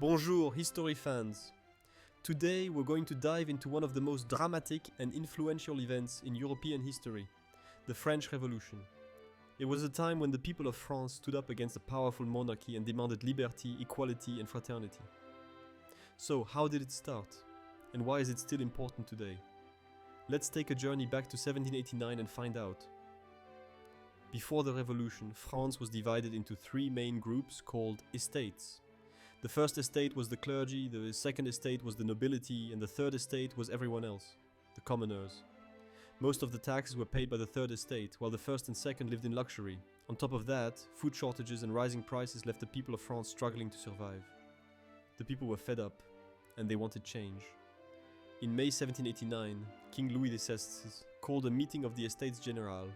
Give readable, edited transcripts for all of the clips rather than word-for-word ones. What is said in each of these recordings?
Bonjour, history fans! Today we're going to dive into one of the most dramatic and influential events in European history, the French Revolution. It was a time when the people of France stood up against a powerful monarchy and demanded liberty, equality and fraternity. So, how did it start? And why is it still important today? Let's take a journey back to 1789 and find out. Before the revolution, France was divided into three main groups called estates. The first estate was the clergy, the second estate was the nobility, and the third estate was everyone else, the commoners. Most of the taxes were paid by the third estate, while the first and second lived in luxury. On top of that, food shortages and rising prices left the people of France struggling to survive. The people were fed up, and they wanted change. In May 1789, King Louis XVI called a meeting of the Estates Generales,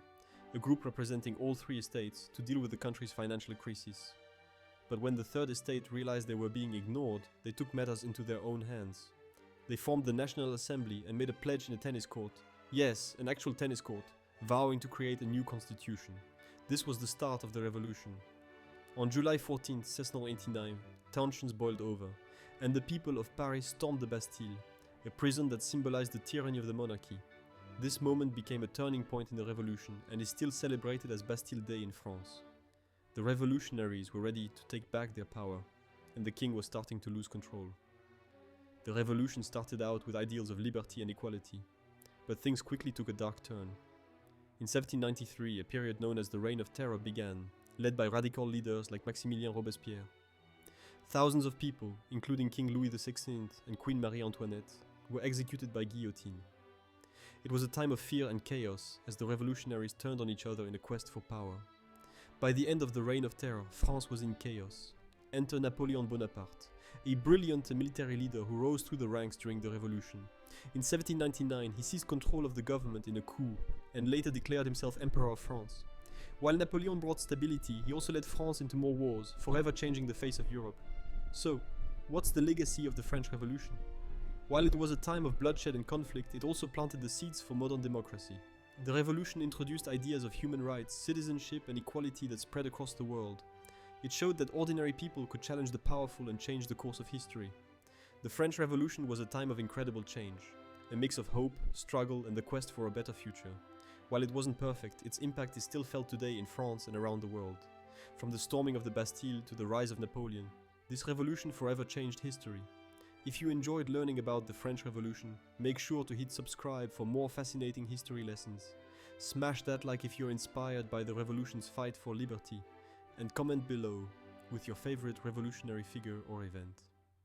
a group representing all three estates, to deal with the country's financial crisis. But when the third estate realized they were being ignored, they took matters into their own hands. They formed the National Assembly and made a pledge in a tennis court. Yes, an actual tennis court, vowing to create a new constitution. This was the start of the revolution. On July 14, 1789, tensions boiled over, and the people of Paris stormed the Bastille, a prison that symbolized the tyranny of the monarchy. This moment became a turning point in the revolution and is still celebrated as Bastille Day in France. The revolutionaries were ready to take back their power, and the king was starting to lose control. The revolution started out with ideals of liberty and equality, but things quickly took a dark turn. In 1793, a period known as the Reign of Terror began, led by radical leaders like Maximilien Robespierre. Thousands of people, including King Louis XVI and Queen Marie Antoinette, were executed by guillotine. It was a time of fear and chaos as the revolutionaries turned on each other in a quest for power. By the end of the Reign of Terror, France was in chaos. Enter Napoleon Bonaparte, a brilliant military leader who rose through the ranks during the revolution. In 1799, he seized control of the government in a coup and later declared himself Emperor of France. While Napoleon brought stability, he also led France into more wars, forever changing the face of Europe. So, what's the legacy of the French Revolution? While it was a time of bloodshed and conflict, it also planted the seeds for modern democracy. The revolution introduced ideas of human rights, citizenship and equality that spread across the world. It showed that ordinary people could challenge the powerful and change the course of history. The French Revolution was a time of incredible change, a mix of hope, struggle and the quest for a better future. While it wasn't perfect, its impact is still felt today in France and around the world. From the storming of the Bastille to the rise of Napoleon, this revolution forever changed history. If you enjoyed learning about the French Revolution, make sure to hit subscribe for more fascinating history lessons. Smash that like if you're inspired by the revolution's fight for liberty, and comment below with your favorite revolutionary figure or event.